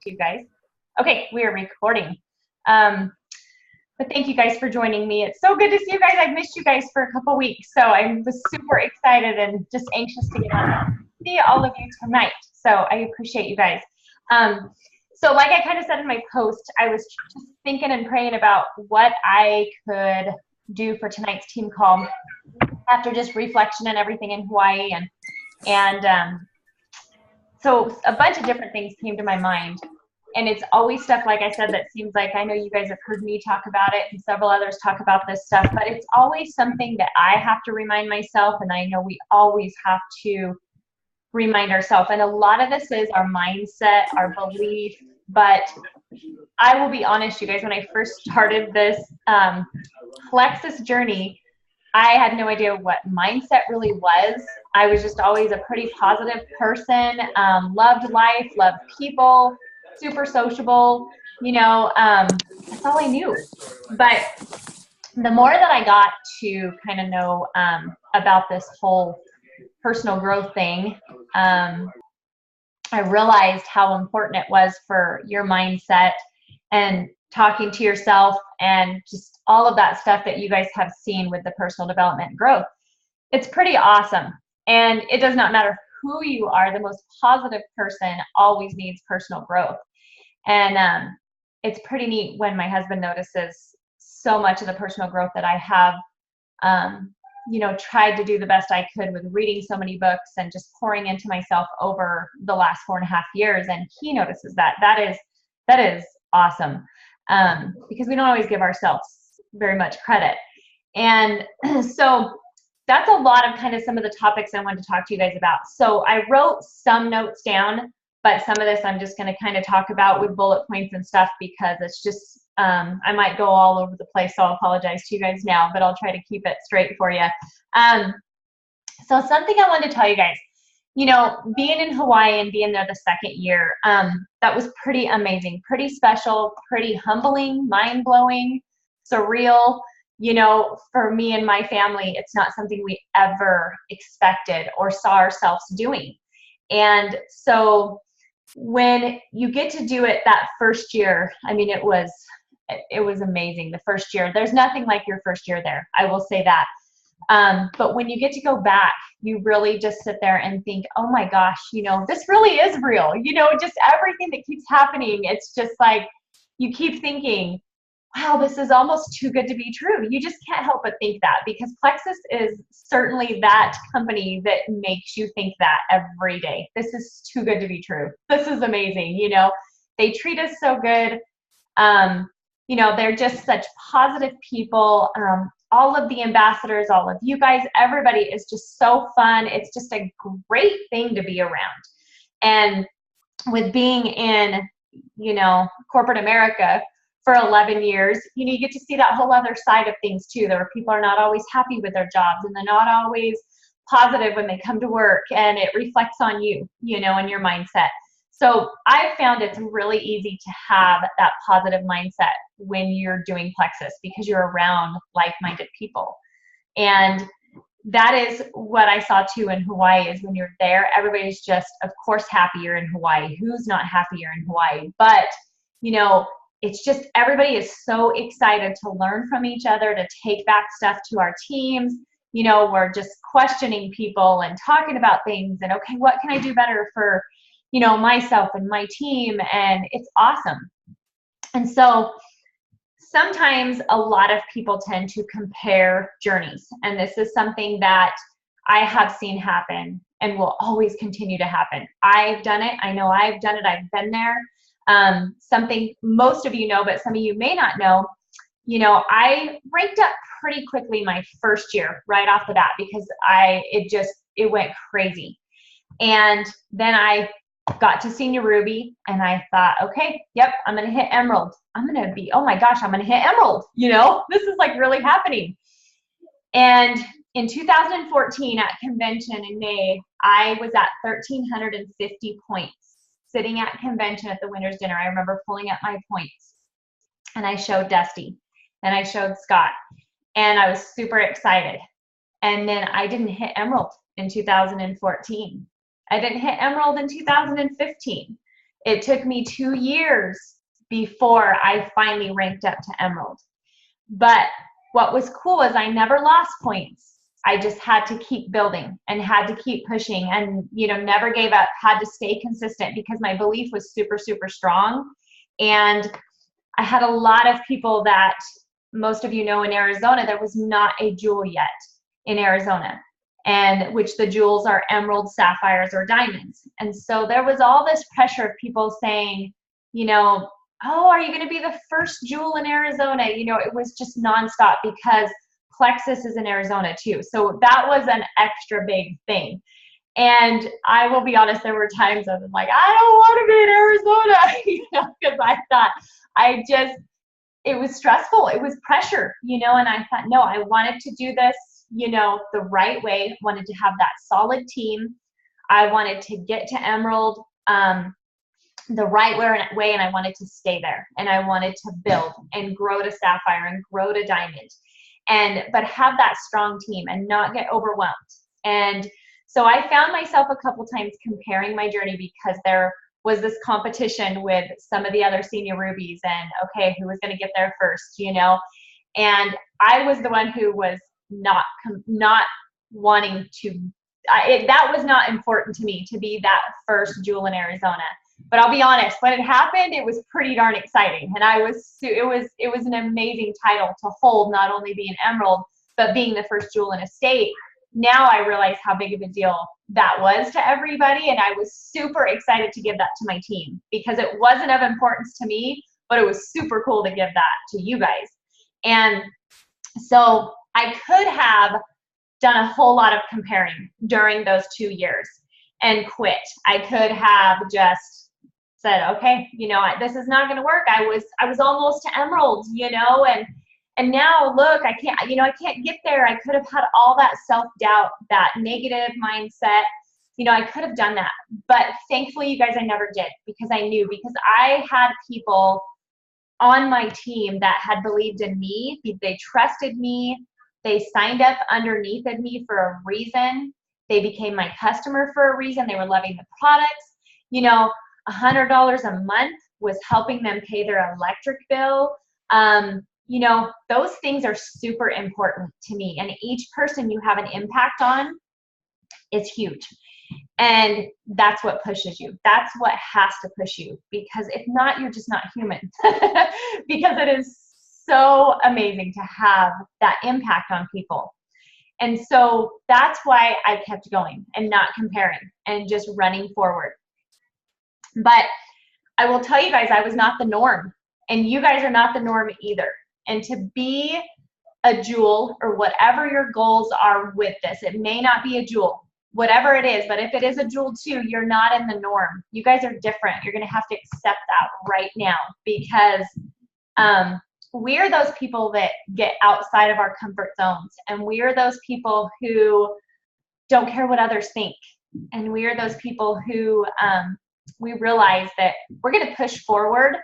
you guys. Okay, we are recording. But thank you guys for joining me. It's so good to see you guys. I've missed you guys for a couple weeks, so I was super excited and just anxious to get on and see all of you tonight. So I appreciate you guys. So like I kind of said in my post, I was just thinking and praying about what I could do for tonight's team call after just reflection and everything in Hawaii. And so a bunch of different things came to my mind. And it's always stuff, like I said, that seems like, I know you guys have heard me talk about it and several others talk about this stuff, but it's always something that I have to remind myself, and I know we always have to remind ourselves. And a lot of this is our mindset, our belief, but I will be honest, you guys, when I first started this Plexus journey, I had no idea what mindset really was. I was just always a pretty positive person, loved life, loved people, super sociable, you know, that's all I knew. But the more that I got to kind of know about this whole personal growth thing, I realized how important it was for your mindset and talking to yourself and just all of that stuff that you guys have seen with the personal development and growth. It's pretty awesome. And it does not matter who you are, the most positive person always needs personal growth. And it's pretty neat when my husband notices so much of the personal growth that I have, you know, tried to do the best I could with reading so many books and just pouring into myself over the last 4.5 years. And he notices that. That is awesome, because we don't always give ourselves very much credit. And so that's a lot of kind of some of the topics I wanted to talk to you guys about. So I wrote some notes down, but some of this I'm just going to kind of talk about with bullet points and stuff, because it's just, I might go all over the place, so I'll apologize to you guys now, but I'll try to keep it straight for you. So something I wanted to tell you guys, you know, being in Hawaii and being there the second year, that was pretty amazing, pretty special, pretty humbling, mind-blowing, surreal. You know, for me and my family, it's not something we ever expected or saw ourselves doing. And so when you get to do it that first year, I mean, it was amazing. The first year, there's nothing like your first year there, I will say that. But when you get to go back, you really just sit there and think, oh my gosh, you know, this really is real. You know, just everything that keeps happening, it's just like you keep thinking, wow, this is almost too good to be true. You just can't help but think that, because Plexus is certainly that company that makes you think that every day. This is too good to be true. This is amazing. You know, they treat us so good. You know, they're just such positive people. All of the ambassadors, all of you guys, everybody is just so fun. It's just a great thing to be around. And with being in, you know, corporate America for 11 years, you know, you get to see that whole other side of things too. There are people are not always happy with their jobs, and they're not always positive when they come to work, and it reflects on you, you know, and your mindset. So I found it's really easy to have that positive mindset when you're doing Plexus, because you're around like-minded people. And that is what I saw too in Hawaii, is when you're there, everybody's just, of course, happier in Hawaii. Who's not happier in Hawaii? But, you know, it's just everybody is so excited to learn from each other, to take back stuff to our teams. You know, we're just questioning people and talking about things and, okay, what can I do better for, you know, myself and my team? And it's awesome. And so sometimes a lot of people tend to compare journeys. And this is something that I have seen happen and will always continue to happen. I've done it. I know I've done it. I've been there. Something most of you know, but some of you may not know, you know, I ranked up pretty quickly my first year right off the bat, because it went crazy. And then I got to Senior Ruby and I thought, okay, yep, I'm going to hit Emerald. I'm going to be, oh my gosh, I'm going to hit Emerald. You know, this is like really happening. And in 2014 at convention in May, I was at 1,350 points. Sitting at convention at the winner's dinner, I remember pulling up my points, and I showed Dusty and I showed Scott, and I was super excited. And then I didn't hit Emerald in 2014. I didn't hit Emerald in 2015. It took me 2 years before I finally ranked up to Emerald. But what was cool is I never lost points. I just had to keep building and had to keep pushing and, you know, never gave up, had to stay consistent because my belief was super, super strong. And I had a lot of people that most of you know in Arizona, there was not a jewel yet in Arizona, and which the jewels are emeralds, sapphires, or diamonds. And so there was all this pressure of people saying, you know, oh, are you going to be the first jewel in Arizona? You know, it was just nonstop because Plexus is in Arizona too. So that was an extra big thing. And I will be honest, there were times I was like, I don't want to be in Arizona, you know, because I thought it was stressful. It was pressure, you know, and I thought, no, I wanted to do this, you know, the right way, wanted to have that solid team. I wanted to get to Emerald the right way, and I wanted to stay there, and I wanted to build and grow to Sapphire and grow to Diamond, but have that strong team and not get overwhelmed. And so I found myself a couple times comparing my journey because there was this competition with some of the other senior rubies and, okay, who was going to get there first, you know? And I was the one who was not wanting to, that was not important to me to be that first jewel in Arizona. But I'll be honest, when it happened, it was pretty darn exciting. And it was an amazing title to hold, not only being Emerald, but being the first jewel in a state. Now I realize how big of a deal that was to everybody, and I was super excited to give that to my team because it wasn't of importance to me, but it was super cool to give that to you guys. And so I could have done a whole lot of comparing during those 2 years and quit. I could have just said, okay, you know, this is not going to work. I was almost to Emerald, you know, and now look, I can't get there. I could have had all that self-doubt, that negative mindset. You know, I could have done that. But thankfully, you guys, I never did because I had people on my team that had believed in me. They trusted me. They signed up underneath of me for a reason. They became my customer for a reason. They were loving the products. You know, $100 a month was helping them pay their electric bill. You know, those things are super important to me. And each person you have an impact on is huge. And that's what pushes you. That's what has to push you. Because if not, you're just not human. Because it is so amazing to have that impact on people. And so that's why I kept going and not comparing and just running forward. But I will tell you guys, I was not the norm. And you guys are not the norm either. And to be a jewel or whatever your goals are with this, it may not be a jewel, whatever it is, but if it is a jewel too, you're not in the norm. You guys are different. You're going to have to accept that right now because we're those people that get outside of our comfort zones, and we're those people who don't care what others think. And we are those people who we realize that we're going to push forward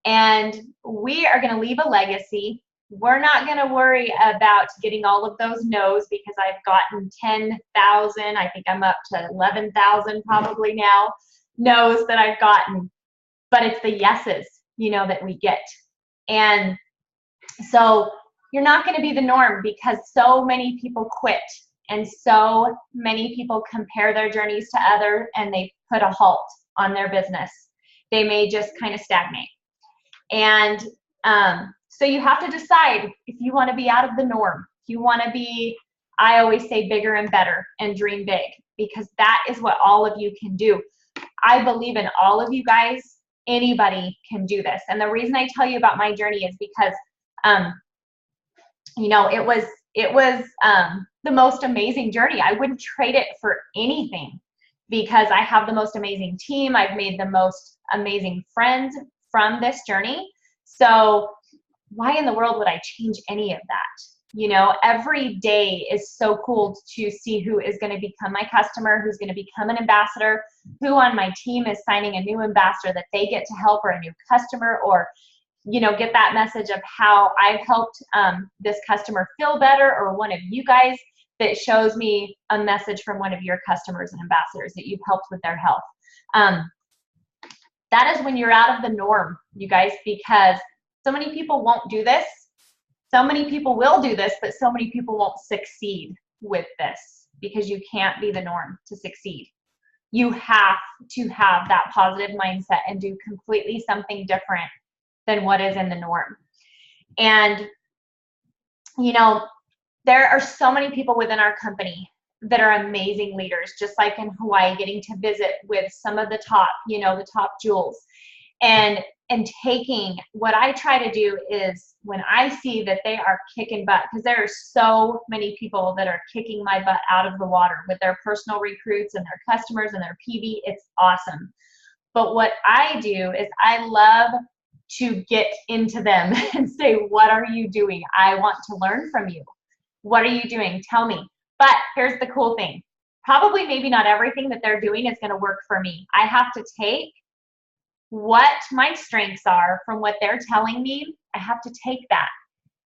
and we are going to leave a legacy. We're not going to worry about getting all of those no's because I've gotten 10,000. I think I'm up to 11,000 probably now, no's that I've gotten. But it's the yeses, you know, that we get. And so you're not going to be the norm because so many people quit and so many people compare their journeys to others and they put a halt on their business. They may just kind of stagnate. And so you have to decide if you want to be out of the norm. If you want to be, I always say, bigger and better and dream big because that is what all of you can do. I believe in all of you guys. Anybody can do this. And the reason I tell you about my journey is because, you know, it was the most amazing journey. I wouldn't trade it for anything because I have the most amazing team. I've made the most amazing friends from this journey. So why in the world would I change any of that? You know, every day is so cool to see who is going to become my customer, who's going to become an ambassador, who on my team is signing a new ambassador that they get to help, or a new customer, or, you know, get that message of how I've helped this customer feel better, or one of you guys that shows me a message from one of your customers and ambassadors that you've helped with their health. That is when you're out of the norm, you guys, because so many people won't do this. So many people will do this, but so many people won't succeed with this because you can't be the norm to succeed. You have to have that positive mindset and do completely something different than what is in the norm. And, you know, there are so many people within our company that are amazing leaders, just like in Hawaii, getting to visit with some of the top, you know, the top jewels. And taking what I try to do is when I see that they are kicking butt, because there are so many people that are kicking my butt out of the water with their personal recruits and their customers and their PV, it's awesome. But what I do is I love to get into them and say, what are you doing? I want to learn from you. What are you doing? Tell me. But here's the cool thing. Probably maybe not everything that they're doing is going to work for me. I have to take what my strengths are from what they're telling me. I have to take that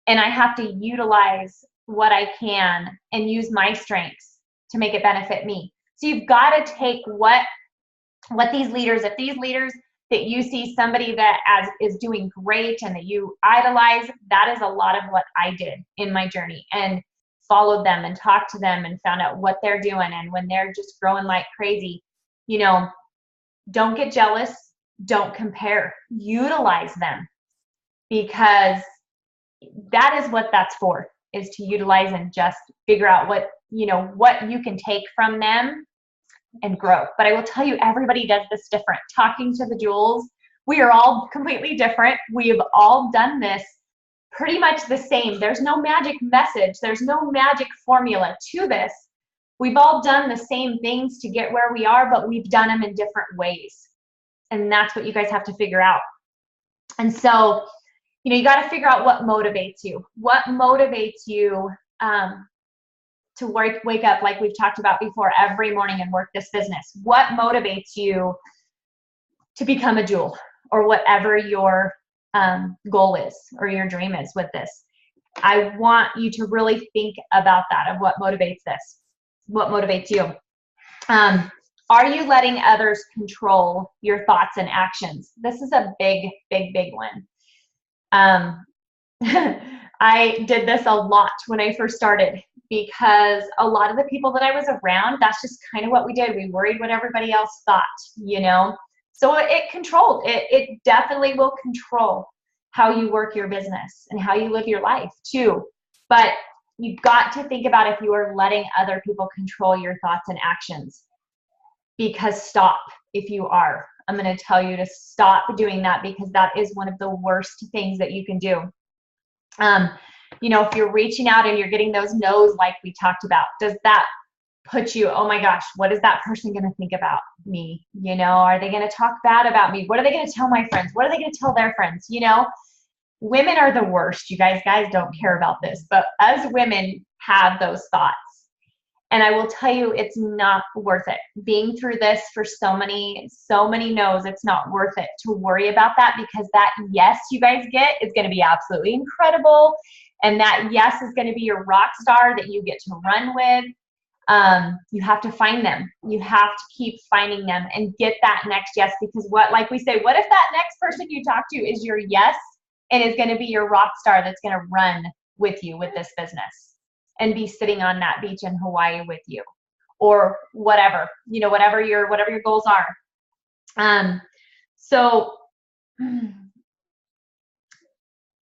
and I have to utilize what I can and use my strengths to make it benefit me. So you've got to take what these leaders, if these leaders that you see somebody that is doing great and that you idolize, that is a lot of what I did in my journey, and followed them and talked to them and found out what they're doing. And when they're just growing like crazy, you know, don't get jealous. Don't compare, utilize them, because that is what that's for, is to utilize and just figure out what, you know, what you can take from them and grow. But I will tell you, everybody does this different. Talking to the jewels, we are all completely different. We have all done this pretty much the same. There's no magic message. There's no magic formula to this. We've all done the same things to get where we are, but we've done them in different ways. And that's what you guys have to figure out. And so, you know, you got to figure out what motivates you. What motivates you to wake up, like we've talked about before, every morning and work this business? What motivates you to become a jewel, or whatever your goal is or your dream is with this? I want you to really think about that, of what motivates this. What motivates you? Are you letting others control your thoughts and actions? This is a big, big, big one. I did this a lot when I first started, because a lot of the people that I was around, that's just kind of what we did. We worried what everybody else thought, you know? So it controlled. It definitely will control how you work your business and how you live your life too. But you've got to think about if you are letting other people control your thoughts and actions. Because stop if you are. I'm going to tell you to stop doing that, because that is one of the worst things that you can do. You know, if you're reaching out and you're getting those no's like we talked about, does that put you, oh my gosh, what is that person going to think about me? You know, are they going to talk bad about me? What are they going to tell my friends? What are they going to tell their friends? You know, women are the worst. You guys don't care about this, but us women have those thoughts. And I will tell you, it's not worth it. Being through this for so many no's, it's not worth it to worry about that, because that yes you guys get is going to be absolutely incredible. And that yes is going to be your rock star that you get to run with. You have to find them. You have to keep finding them and get that next yes, because like we say, what if that next person you talk to is your yes and is going to be your rock star that's going to run with you with this business and be sitting on that beach in Hawaii with you, or whatever, you know, whatever your goals are. So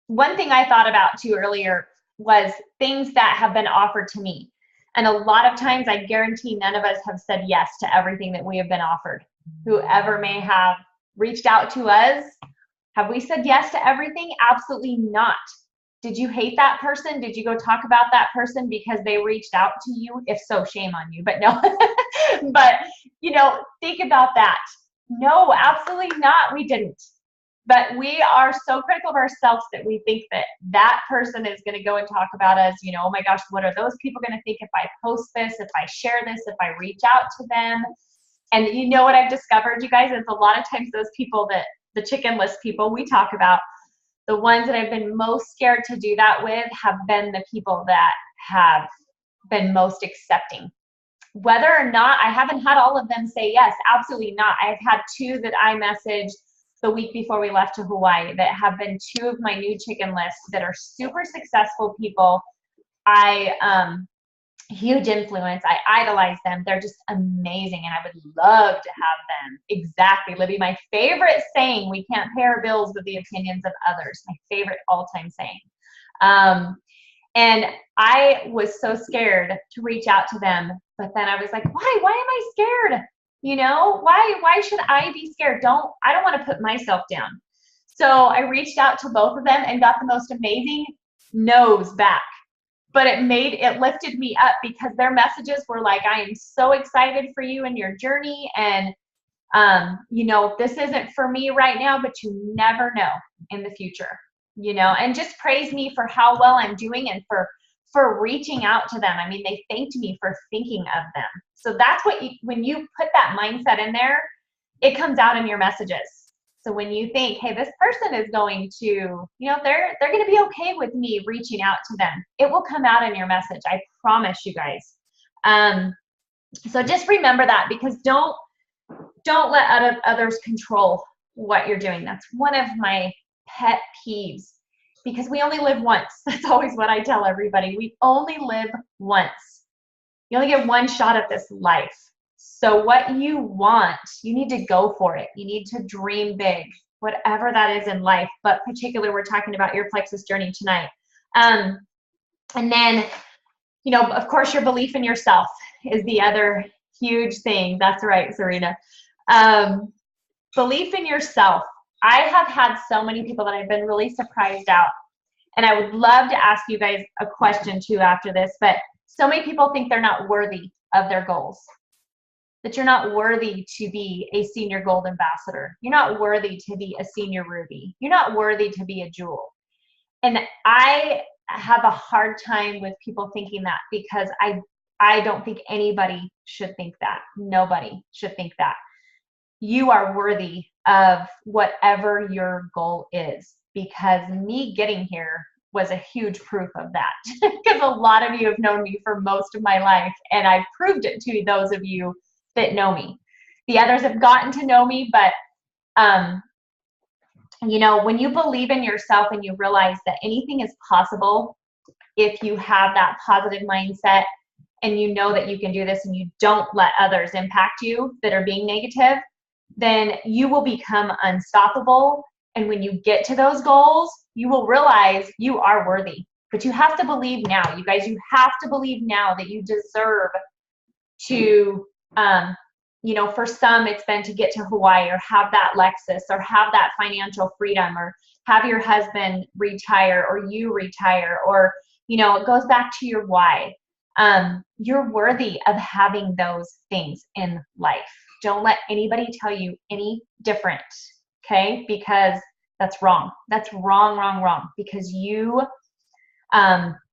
one thing I thought about too earlier was things that have been offered to me. And a lot of times I guarantee none of us have said yes to everything that we have been offered. Whoever may have reached out to us, have we said yes to everything? Absolutely not. Did you hate that person? Did you go talk about that person because they reached out to you? If so, shame on you, but no. But, you know, think about that. No, absolutely not. We didn't. But we are so critical of ourselves that we think that that person is going to go and talk about us. You know, oh my gosh, what are those people going to think if I post this, if I share this, if I reach out to them? And you know what I've discovered, you guys, is a lot of times those people that, the chicken list people we talk about, the ones that I've been most scared to do that with have been the people that have been most accepting. Whether or not, I haven't had all of them say yes, absolutely not. I've had 2 that I messaged the week before we left to Hawaii that have been 2 of my new chicken lists that are super successful people. Huge influence. I idolize them. They're just amazing, and I would love to have them. Exactly, Libby. My favorite saying, we can't pay our bills with the opinions of others. My favorite all-time saying. And I was so scared to reach out to them, but then I was like, why am I scared? You know, why should I be scared? I don't want to put myself down. So I reached out to both of them and got the most amazing no's back. But it lifted me up because their messages were like, I am so excited for you and your journey. And, you know, this isn't for me right now, but you never know in the future, you know, and just praise me for how well I'm doing and for reaching out to them. I mean, they thanked me for thinking of them. So that's when you put that mindset in there, it comes out in your messages. So when you think, hey, this person is going to, you know, they're going to be okay with me reaching out to them, it will come out in your message. I promise you guys. So just remember that, because don't let others control what you're doing. That's one of my pet peeves, because we only live once. That's always what I tell everybody. We only live once. You only get one shot at this life. So what you want, you need to go for it. You need to dream big, whatever that is in life. But particularly, we're talking about your Plexus journey tonight. And then, you know, of course, your belief in yourself is the other huge thing. That's right, Serena. Belief in yourself. I have had so many people that I've been really surprised out. And I would love to ask you guys a question too after this, but so many people think they're not worthy of their goals. That you're not worthy to be a senior gold ambassador. You're not worthy to be a senior ruby. You're not worthy to be a jewel. And I have a hard time with people thinking that, because I don't think anybody should think that. Nobody should think that. You are worthy of whatever your goal is, because me getting here was a huge proof of that. Because a lot of you have known me for most of my life, and I've proved it to those of you that know me. The others have gotten to know me, but you know, when you believe in yourself and you realize that anything is possible if you have that positive mindset, and you know that you can do this, and you don't let others impact you that are being negative, then you will become unstoppable. And when you get to those goals, you will realize you are worthy. But you have to believe now, you guys. You have to believe now that you deserve to, you know, for some it's been to get to Hawaii, or have that Lexus, or have that financial freedom, or have your husband retire, or you retire, or, you know, it goes back to your why. You're worthy of having those things in life. Don't let anybody tell you any different, okay? Because that's wrong. That's wrong, wrong, wrong. Because you,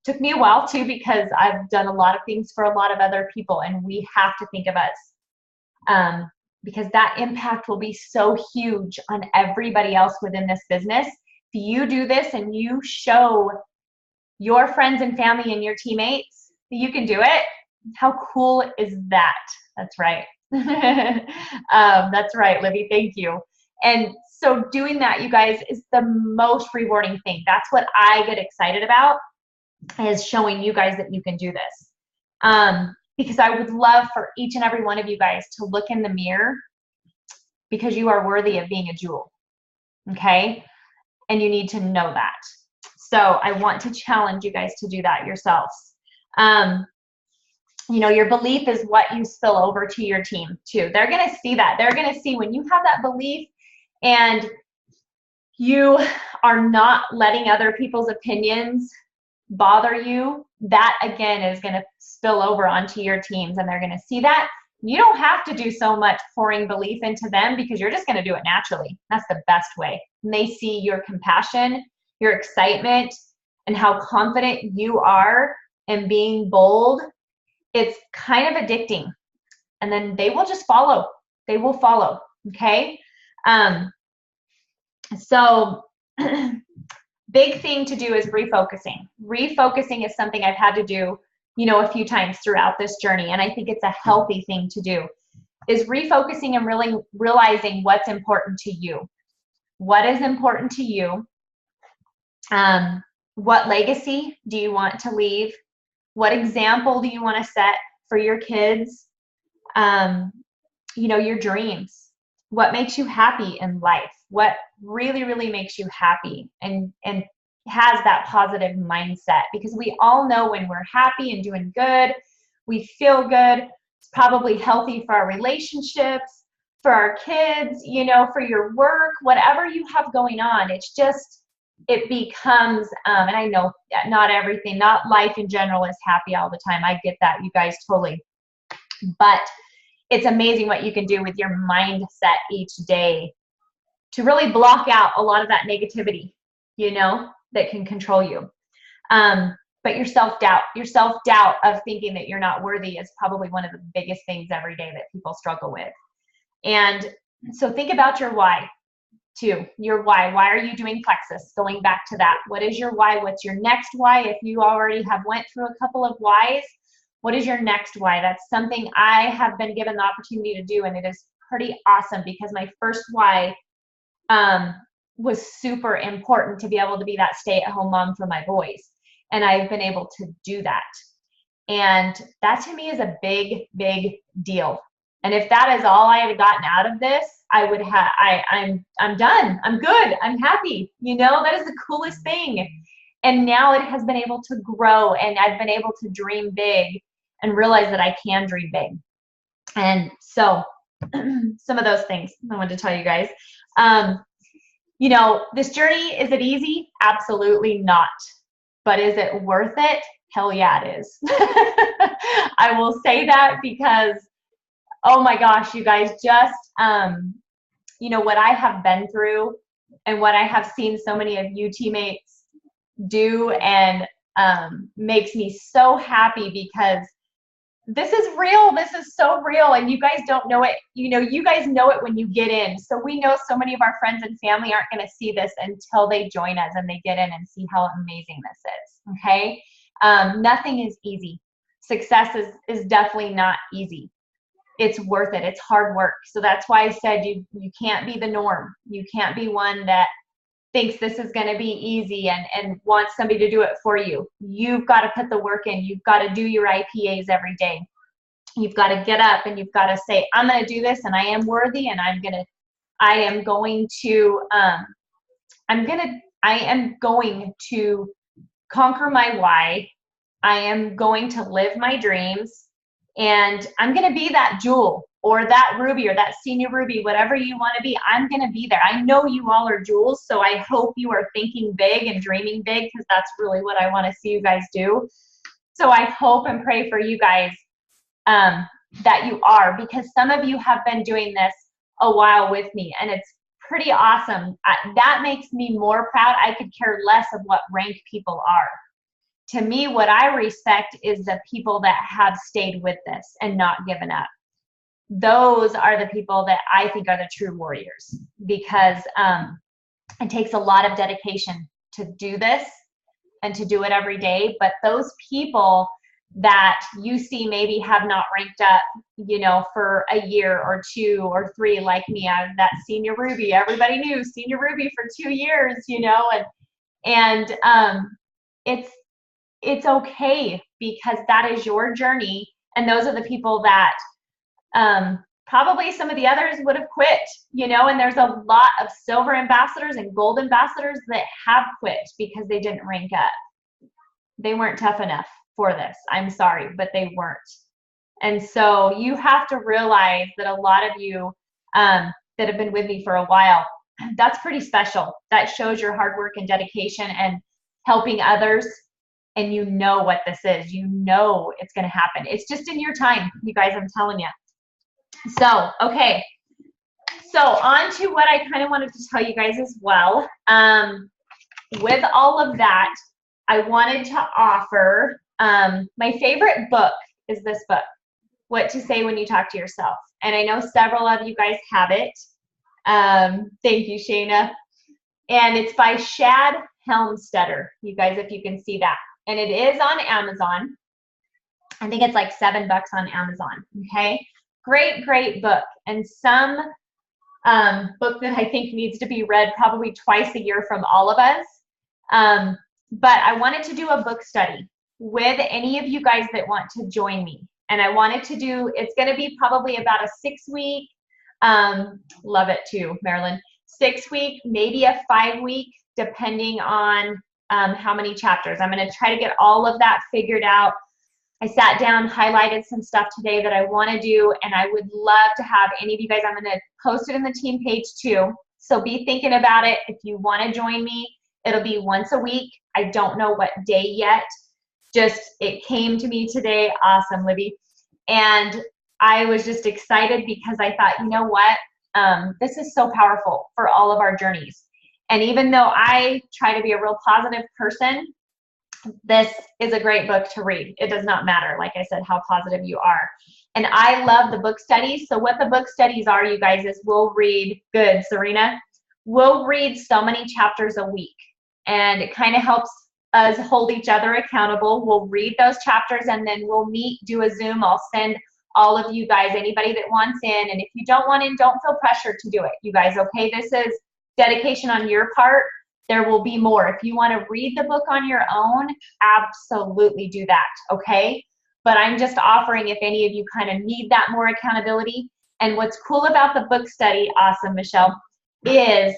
took me a while too, because I've done a lot of things for a lot of other people, and we have to think of us, because that impact will be so huge on everybody else within this business. If you do this and you show your friends and family and your teammates that you can do it, how cool is that? That's right. That's right, Libby. Thank you. And so doing that, you guys, is the most rewarding thing. That's what I get excited about, is showing you guys that you can do this. Because I would love for each and every one of you guys to look in the mirror, because you are worthy of being a jewel. Okay? And you need to know that. So I want to challenge you guys to do that yourselves. You know, your belief is what you spill over to your team too. They're going to see that. They're going to see when you have that belief and you are not letting other people's opinions bother you, that again is going to spill over onto your teams, and they're going to see that. You don't have to do so much pouring belief into them, because you're just going to do it naturally. That's the best way. And they see your compassion, your excitement, and how confident you are in being bold. It's kind of addicting, and then they will just follow. They will follow. Okay. So big thing to do is refocusing. Refocusing is something I've had to do, you know, a few times throughout this journey. And I think it's a healthy thing to do, is refocusing and really realizing what's important to you. what is important to you? What legacy do you want to leave? What example do you want to set for your kids? You know, your dreams. What makes you happy in life? What really, really makes you happy and has that positive mindset? Because we all know when we're happy and doing good, we feel good. It's probably healthy for our relationships, for our kids, you know, for your work, whatever you have going on. It's just, it becomes, and I know not everything, not life in general is happy all the time. I get that, you guys, totally. But it's amazing what you can do with your mindset each day to really block out a lot of that negativity, you know, that can control you. But your self-doubt of thinking that you're not worthy is probably one of the biggest things every day that people struggle with. And so think about your why too. Your why. Why are you doing Plexus? Going back to that. What is your why? What's your next why? If you already have went through a couple of whys, what is your next why? That's something I have been given the opportunity to do, and it is pretty awesome because my first why was super important to be able to be that stay-at-home mom for my boys. And I've been able to do that. And that to me is a big, big deal. And if that is all I had gotten out of this, I would have, I'm done. I'm good. I'm happy. You know, that is the coolest thing. And now it has been able to grow, and I've been able to dream big and realize that I can dream big. And so some of those things I wanted to tell you guys. You know, this journey, is it easy? Absolutely not. But is it worth it? Hell yeah, it is. I will say that because, oh my gosh, you guys, just, you know, what I have been through and what I have seen so many of you teammates do, and makes me so happy because this is real. This is so real, and you guys don't know it. You know, you guys know it when you get in. So we know so many of our friends and family aren't going to see this until they join us and they get in and see how amazing this is. Okay, nothing is easy. Success is definitely not easy. It's worth it. It's hard work. So that's why I said you can't be the norm. You can't be one that thinks this is going to be easy and wants somebody to do it for you. You've got to put the work in. You've got to do your IPAs every day. You've got to get up and you've got to say, I'm going to do this, and I am worthy, and I am going to conquer my why. I am going to live my dreams, and I'm going to be that Jewel or that Ruby or that Senior Ruby, whatever you want to be. I'm going to be there. I know you all are jewels, so I hope you are thinking big and dreaming big, because that's really what I want to see you guys do. So I hope and pray for you guys that you are, because some of you have been doing this a while with me, and it's pretty awesome. That makes me more proud. I could care less of what rank people are. To me, what I respect is the people that have stayed with this and not given up. Those are the people that I think are the true warriors, because it takes a lot of dedication to do this and to do it every day. But those people that you see maybe have not ranked up, you know, for a year or 2 or 3, like me, I was that Senior Ruby. Everybody knew Senior Ruby for 2 years, you know, and it's okay, because that is your journey. And those are the people that probably some of the others would have quit, you know, and there's a lot of silver ambassadors and gold ambassadors that have quit because they didn't rank up. They weren't tough enough for this. I'm sorry, but they weren't. And so you have to realize that a lot of you that have been with me for a while, that's pretty special. That shows your hard work and dedication and helping others. And you know what this is. You know it's going to happen. It's just in your time, you guys, I'm telling you. So, okay. So on to what I kind of wanted to tell you guys as well. With all of that, I wanted to offer my favorite book is this book, What to Say When You Talk to Yourself. And I know several of you guys have it. Thank you, Shayna. And it's by Shad Helmstetter, you guys, if you can see that. And it is on Amazon. I think it's like $7 on Amazon, okay? Great, great book. And some book that I think needs to be read probably twice a year from all of us. But I wanted to do a book study with any of you guys that want to join me. And I wanted to do, it's going to be probably about a 6-week, love it too, Marilyn, 6-week, maybe a 5-week, depending on how many chapters. I'm going to try to get all of that figured out. I sat down, highlighted some stuff today that I want to do, and I would love to have any of you guys. I'm going to post it in the team page too. So be thinking about it. If you want to join me, it'll be once a week. I don't know what day yet. Just, it came to me today. Awesome, Libby. And I was just excited because I thought, you know what? This is so powerful for all of our journeys. And even though I try to be a real positive person, this is a great book to read. It does not matter, like I said, how positive you are. And I love the book studies. So what the book studies are, you guys, is we'll read, good, Serena, we'll read so many chapters a week. And it kind of helps us hold each other accountable. We'll read those chapters and then we'll meet, do a Zoom. I'll send all of you guys, anybody that wants in. And if you don't want in, don't feel pressured to do it, you guys, okay? This is dedication on your part. There will be more. If you want to read the book on your own, absolutely do that, okay? But I'm just offering if any of you kind of need that more accountability. And what's cool about the book study, awesome, Michelle, is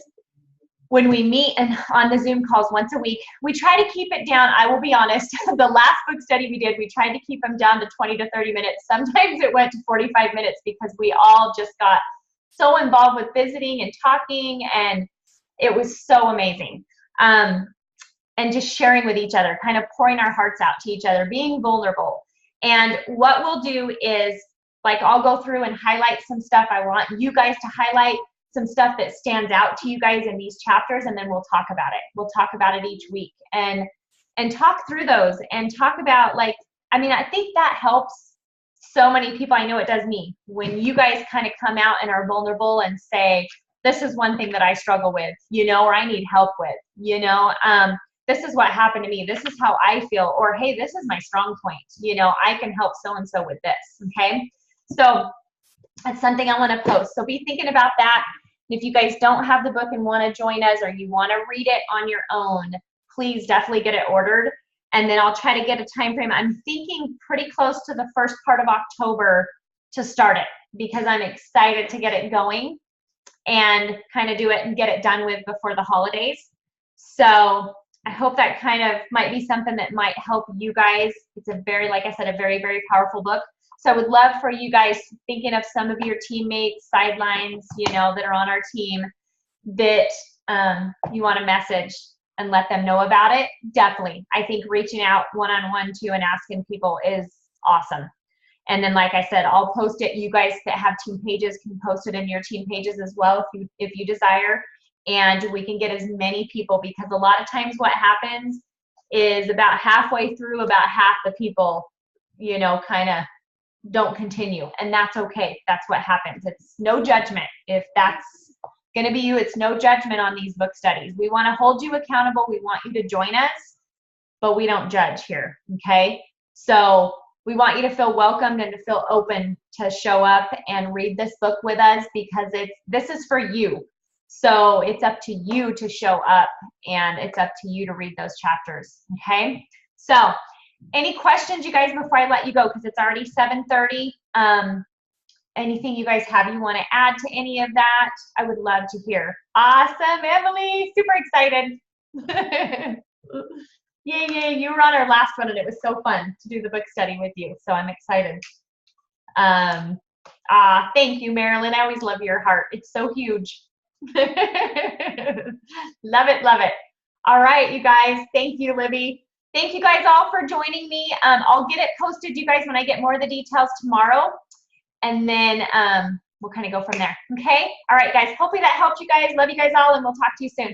when we meet and on the Zoom calls once a week, we try to keep it down. I will be honest, the last book study we did, we tried to keep them down to 20 to 30 minutes. Sometimes it went to 45 minutes because we all just got so involved with visiting and talking, and it was so amazing. And just sharing with each other, kind of pouring our hearts out to each other, being vulnerable. And what we'll do is, like, I'll go through and highlight some stuff. I want you guys to highlight some stuff that stands out to you guys in these chapters, and then we'll talk about it. We'll talk about it each week and talk through those and talk about, like, I mean, I think that helps so many people. I know it does me. When you guys kind of come out and are vulnerable and say, this is one thing that I struggle with, you know, or I need help with, you know, this is what happened to me. This is how I feel. Or, hey, this is my strong point. You know, I can help so-and-so with this, okay? So that's something I want to post. So be thinking about that. If you guys don't have the book and want to join us, or you want to read it on your own, please definitely get it ordered. And then I'll try to get a time frame. I'm thinking pretty close to the first part of October to start it, because I'm excited to get it going and kind of do it and get it done with before the holidays. So I hope that kind of might be something that might help you guys. It's a very, like I said, a very, very powerful book. So I would love for you guys, thinking of some of your teammates, sidelines, you know, that are on our team, that you want to message and let them know about it. Definitely. I think reaching out one-on-one to and asking people is awesome. And then, like I said, I'll post it. You guys that have team pages can post it in your team pages as well if you desire. And we can get as many people, because a lot of times what happens is about halfway through, about half the people, you know, kind of don't continue. And that's okay. That's what happens. It's no judgment. If that's going to be you, it's no judgment on these book studies. We want to hold you accountable. We want you to join us, but we don't judge here, okay? So we want you to feel welcomed and to feel open to show up and read this book with us, because this is for you. So it's up to you to show up, and it's up to you to read those chapters, okay? So any questions, you guys, before I let you go, because it's already 7:30. Anything you guys have you want to add to any of that? I would love to hear. Awesome, Emily, super excited. Yay, yay, you were on our last one, and it was so fun to do the book study with you, so I'm excited. Thank you, Marilyn. I always love your heart. It's so huge. Love it, love it. All right, you guys. Thank you, Libby. Thank you guys all for joining me. I'll get it posted, you guys, when I get more of the details tomorrow. And then we'll kind of go from there. Okay? All right, guys. Hopefully that helped you guys. Love you guys all, and we'll talk to you soon.